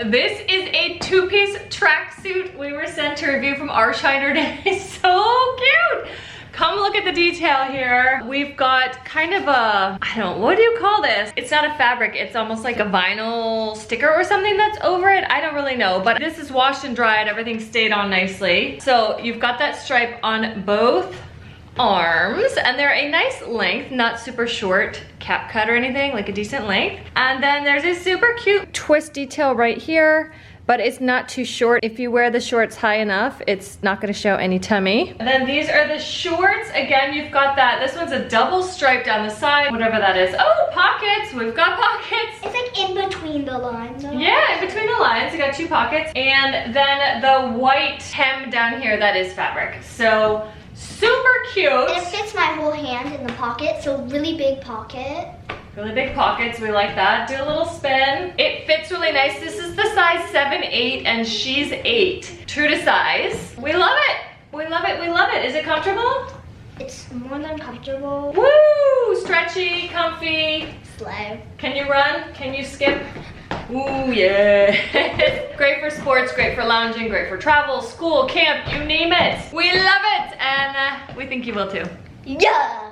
This is a two-piece tracksuit we were sent to review from Arshiner today. So cute. Come look at the detail here. We've got kind of a, I don't know, what do you call this? It's not a fabric, it's almost like a vinyl sticker or something that's over it. I don't really know, but this is washed and dried. Everything stayed on nicely. So you've got that stripe on both arms, and they're a nice length, not super short cap cut or anything, like a decent length. And then there's a super cute twist detail right here, but it's not too short. If you wear the shorts high enough, it's not gonna show any tummy. And then these are the shorts. Again, you've got that, this one's a double stripe down the side, whatever that is. Oh, pockets, we've got pockets. It's like in between the lines. Yeah, in between the lines, you got two pockets. And then the white hem down here, that is fabric. So, super cute. And it fits my whole hand in the pocket, so really big pocket. Really big pockets, we like that. Do a little spin. It fits really nice. This is the size 7-8 and she's 8. True to size. We love it. We love it, we love it. Is it comfortable? It's more than comfortable. Woo! Stretchy, comfy. Slow. Can you run? Can you skip? Ooh, yeah. Great for sports, great for lounging, great for travel, school, camp, you name it. We love it, and we think you will too. Yeah!